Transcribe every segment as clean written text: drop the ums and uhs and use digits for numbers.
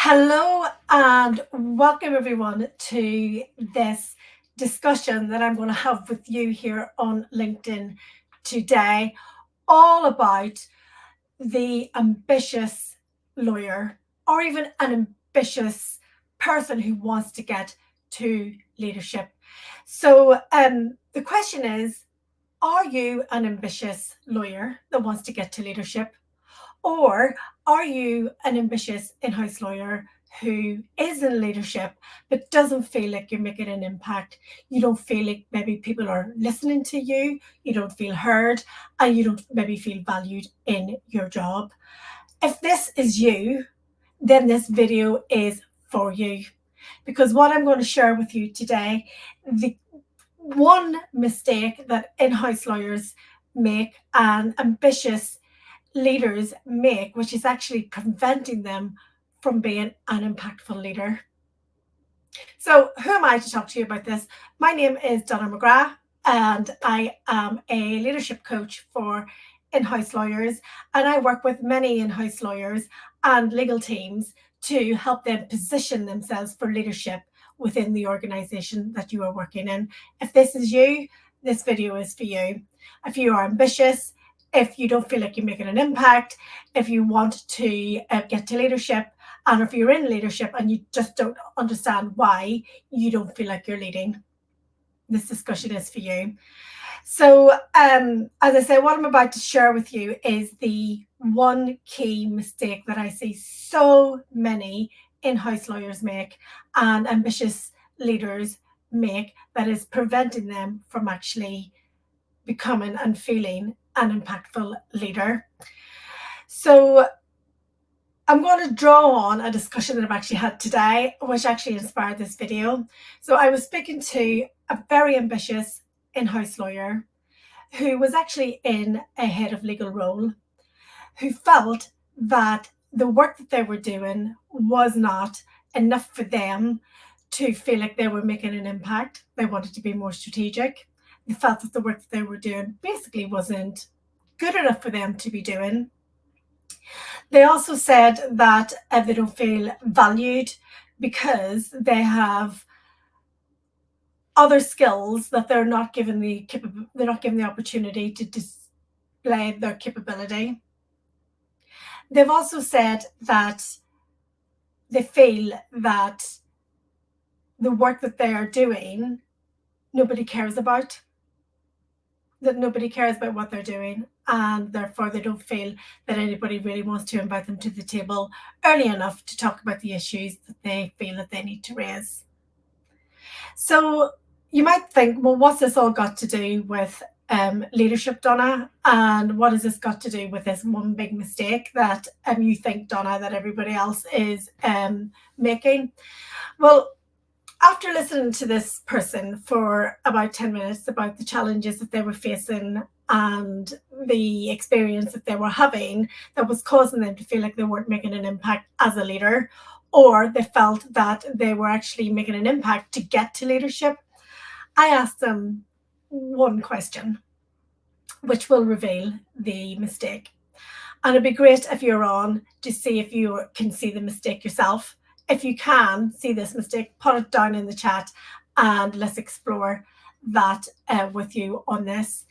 Hello and welcome everyone to this discussion that I'm going to have with you here on LinkedIn today, all about the ambitious lawyer or even an ambitious person who wants to get to leadership. So the question is, are you an ambitious lawyer that wants to get to leadership? Or are you an ambitious in house lawyer who is in leadership but doesn't feel like you're making an impact? You don't feel like maybe people are listening to you, you don't feel heard, and you don't maybe feel valued in your job. If this is you, then this video is for you. Because what I'm going to share with you today, the one mistake that in house lawyers make and ambitious leaders make, which is actually preventing them from being an impactful leader. So, who am I to talk to you about this? My name is Donna McGrath, and I am a leadership coach for in house lawyers. And I work with many in house lawyers and legal teams to help them position themselves for leadership within the organization that you are working in. If this is you, this video is for you. If you are ambitious, if you don't feel like you're making an impact, if you want to get to leadership, and if you're in leadership and you just don't understand why you don't feel like you're leading, this discussion is for you. So, as I say, what I'm about to share with you is the one key mistake that I see so many in-house lawyers make and ambitious leaders make that is preventing them from actually becoming and feeling an impactful leader. So I'm going to draw on a discussion that I've actually had today, which actually inspired this video. So I was speaking to a very ambitious in-house lawyer who was actually in a head of legal role, who felt that the work that they were doing was not enough for them to feel like they were making an impact. They wanted to be more strategic. They felt that the work that they were doing basically wasn't good enough for them to be doing. They also said that they don't feel valued because they have other skills that they're not given the opportunity to display their capability. They've also said that they feel that the work that they are doing, nobody cares about, that nobody cares about what they're doing, and therefore they don't feel that anybody really wants to invite them to the table early enough to talk about the issues that they feel that they need to raise. So you might think, well, what's this all got to do with leadership, Donna? And what has this got to do with this one big mistake that you think, Donna, that everybody else is making? Well, after listening to this person for about 10 minutes about the challenges that they were facing and the experience that they were having that was causing them to feel like they weren't making an impact as a leader, or they felt that they were actually making an impact to get to leadership, I asked them one question, which will reveal the mistake. And it'd be great if you're on to see if you can see the mistake yourself. If you can see this mistake, put it down in the chat and let's explore that with you on this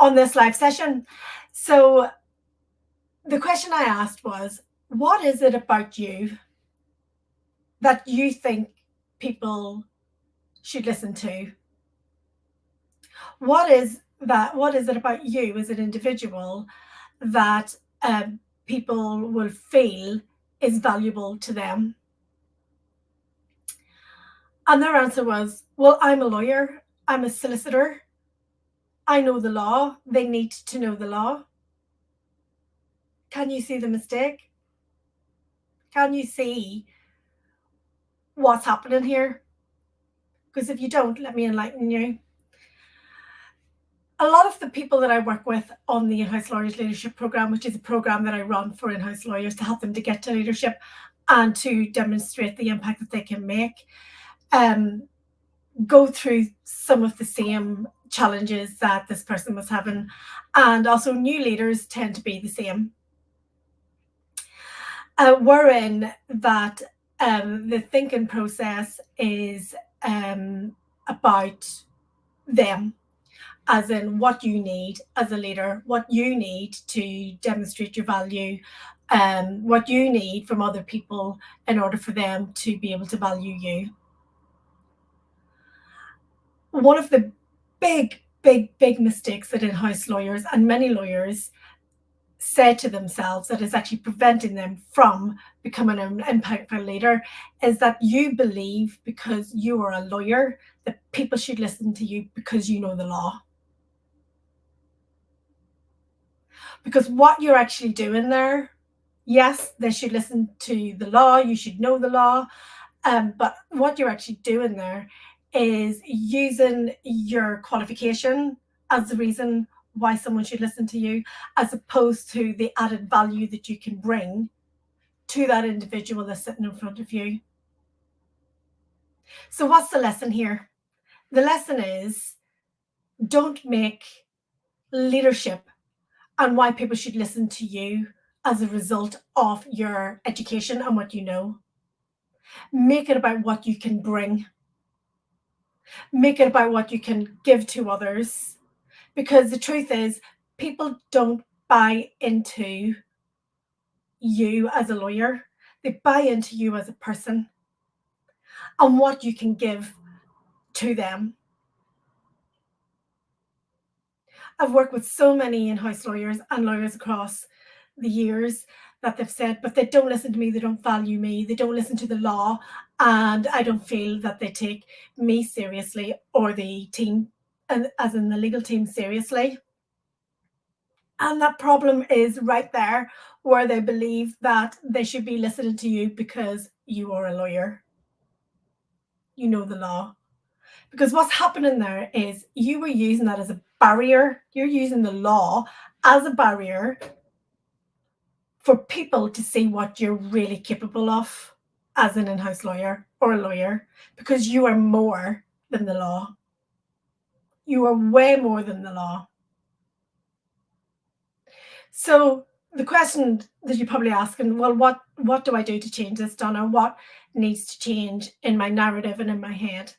live session. So the question I asked was, what is it about you that you think people should listen to? What is it about you as an individual that people will feel is valuable to them? And their answer was, well, I'm a lawyer, I'm a solicitor, I know the law, they need to know the law. Can you see the mistake? Can you see what's happening here? Because if you don't, let me enlighten you. A lot of the people that I work with on the In-House Lawyers Leadership Program, which is a program that I run for in-house lawyers to help them to get to leadership and to demonstrate the impact that they can make, go through some of the same challenges that this person was having. And also new leaders tend to be the same. wherein that the thinking process is about them, as in what you need as a leader, what you need to demonstrate your value, what you need from other people in order for them to be able to value you. One of the big mistakes that in-house lawyers and many lawyers say to themselves that is actually preventing them from becoming an impactful leader is that you believe because you are a lawyer that people should listen to you because you know the law. Because what you're actually doing there, yes, they should listen to the law, you should know the law, but what you're actually doing there is using your qualification as the reason why someone should listen to you, as opposed to the added value that you can bring to that individual that's sitting in front of you. So, what's the lesson here? The lesson is don't make leadership and why people should listen to you as a result of your education and what you know. Make it about what you can bring. Make it about what you can give to others. Because the truth is, people don't buy into you as a lawyer, they buy into you as a person and what you can give to them. I've worked with so many in-house lawyers and lawyers across the years that they've said, but they don't listen to me, they don't value me, they don't listen to the law, and I don't feel that they take me seriously or the team, as in the legal team, seriously. And that problem is right there, where they believe that they should be listening to you because you are a lawyer. You know the law. Because what's happening there is you were using that as a barrier. You're using the law as a barrier for people to see what you're really capable of as an in-house lawyer or a lawyer, because you are more than the law. You are way more than the law. So the question that you're probably asking, well, what do I do to change this, Donna? What needs to change in my narrative and in my head?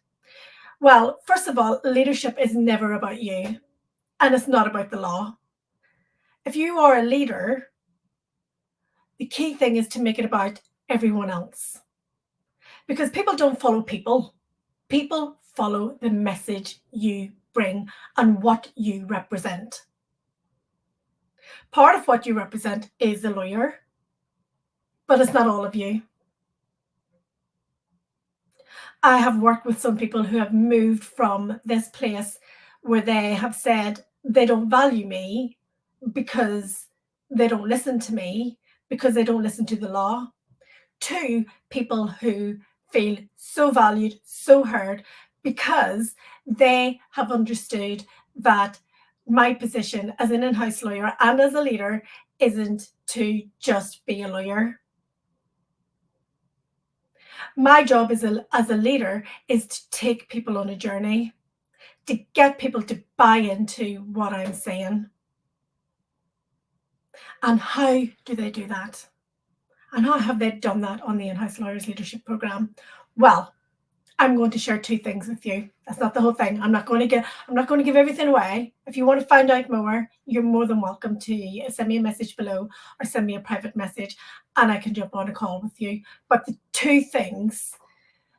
Well, first of all, leadership is never about you, and it's not about the law. If you are a leader, the key thing is to make it about everyone else. Because people don't follow people. People follow the message you bring and what you represent. Part of what you represent is a lawyer, but it's not all of you. I have worked with some people who have moved from this place where they have said they don't value me because they don't listen to me, because they don't listen to the law, to people who feel so valued, so heard, because they have understood that my position as an in-house lawyer and as a leader isn't to just be a lawyer. My job as a leader is to take people on a journey, to get people to buy into what I'm saying. And how do they do that? And how have they done that on the In-House Lawyers Leadership Program? Well, I'm going to share two things with you. That's not the whole thing. I'm not going to give everything away. If you want to find out more, you're more than welcome to send me a message below or send me a private message and I can jump on a call with you. But the two things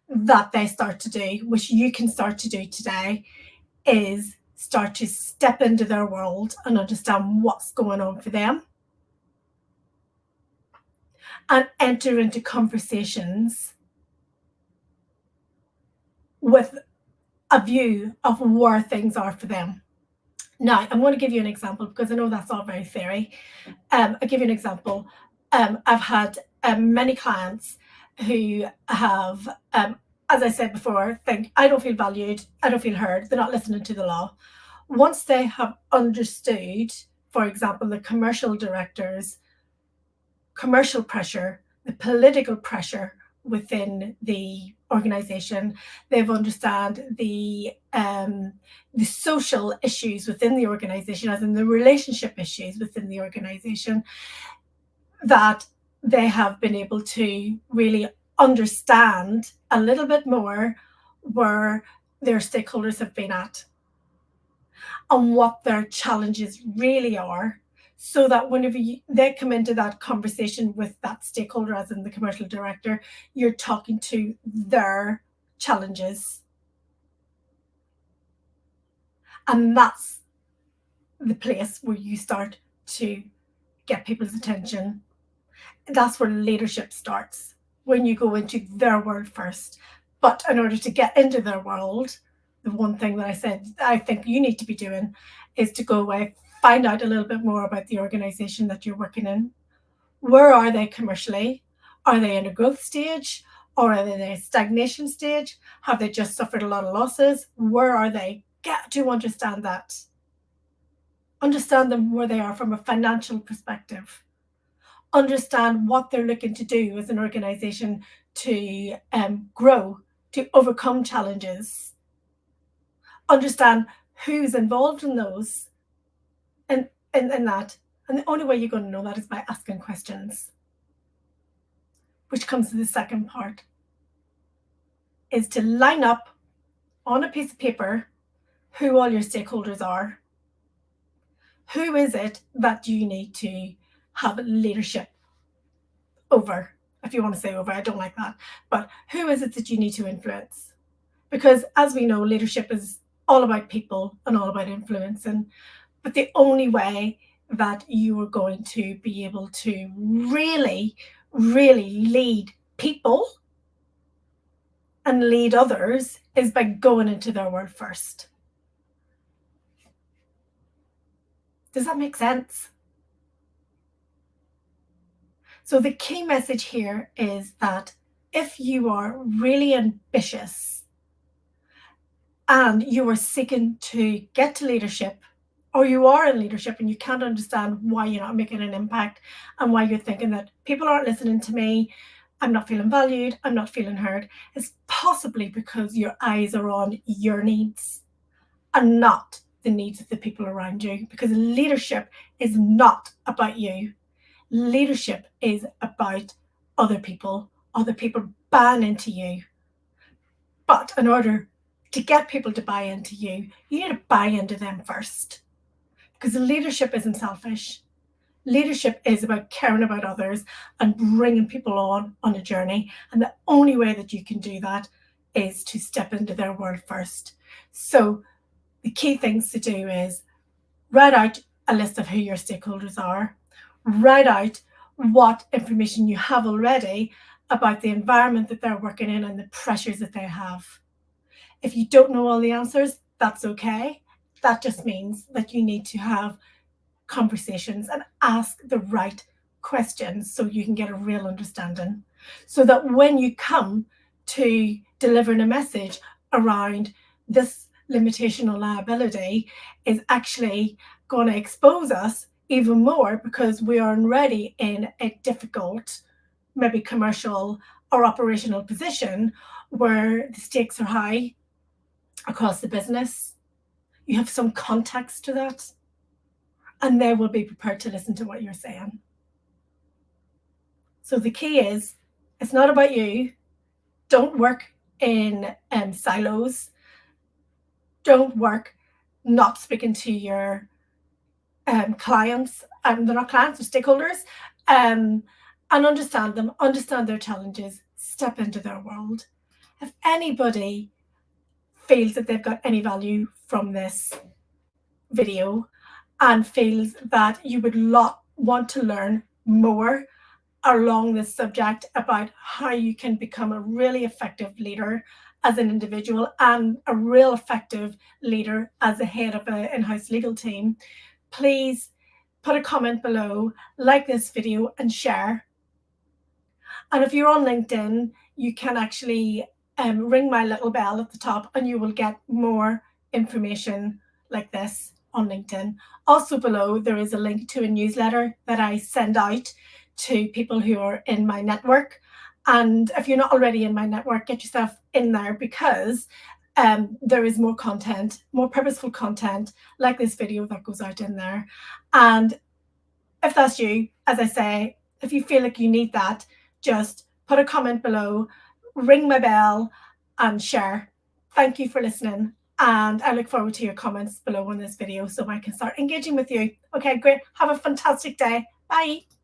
that they start to do, which you can start to do today, is start to step into their world and understand what's going on for them, and enter into conversations with a view of where things are for them. Now, I'm going to give you an example because I know that's all very theory. I'll give you an example. I've had many clients who have, as I said before, think, I don't feel valued, I don't feel heard, they're not listening to the law. Once they have understood, for example, the commercial directors, commercial pressure, the political pressure within the organization, they've understand the social issues within the organization, as in the relationship issues within the organization, that they have been able to really understand a little bit more where their stakeholders have been at and what their challenges really are, so that whenever they come into that conversation with that stakeholder, as in the commercial director, you're talking to their challenges. And that's the place where you start to get people's attention. That's where leadership starts, when you go into their world first. But in order to get into their world, the one thing that I said I think you need to be doing is to go away, find out a little bit more about the organization that you're working in. Where are they commercially? Are they in a growth stage? Or are they in a stagnation stage? Have they just suffered a lot of losses? Where are they? Get to understand that. Understand them where they are from a financial perspective. Understand what they're looking to do as an organization to grow, to overcome challenges. Understand who's involved in those, and that. And the only way you're going to know that is by asking questions, which comes to the second part, is to line up on a piece of paper who all your stakeholders are. Who is it that you need to have leadership over? If you want to say over, I don't like that. But who is it that you need to influence? Because as we know, leadership is all about people and all about influencing. But the only way that you are going to be able to really, really lead people and lead others is by going into their world first. Does that make sense? So the key message here is that if you are really ambitious and you are seeking to get to leadership, or you are in leadership and you can't understand why you're not making an impact, and why you're thinking that people aren't listening to me, I'm not feeling valued, I'm not feeling heard, it's possibly because your eyes are on your needs and not the needs of the people around you. Because leadership is not about you. Leadership is about other people buying into you. But in order to get people to buy into you, you need to buy into them first. Because leadership isn't selfish. Leadership is about caring about others and bringing people on a journey. And the only way that you can do that is to step into their world first. So the key things to do is write out a list of who your stakeholders are. Write out what information you have already about the environment that they're working in and the pressures that they have. If you don't know all the answers, that's okay. That just means that you need to have conversations and ask the right questions so you can get a real understanding. So that when you come to delivering a message around this limitation or liability is actually going to expose us even more, because we are already in a difficult, maybe commercial or operational position where the stakes are high across the business. You have some context to that, and they will be prepared to listen to what you're saying. So the key is, it's not about you. Don't work in silos. Don't work not speaking to your clients, and they're not clients, they're stakeholders, and understand them, understand their challenges, step into their world. If anybody feels that they've got any value from this video and feels that you would want to learn more along this subject about how you can become a really effective leader as an individual and a real effective leader as the head of an in-house legal team, please put a comment below, like this video and share. And if you're on LinkedIn, you can actually ring my little bell at the top and you will get more information like this on LinkedIn. Also below, there is a link to a newsletter that I send out to people who are in my network. And if you're not already in my network, get yourself in there, because there is more content, more purposeful content like this video that goes out in there. And if that's you, as I say, if you feel like you need that, just put a comment below, ring my bell, and share. Thank you for listening. And I look forward to your comments below on this video so I can start engaging with you. Okay, great. Have a fantastic day. Bye.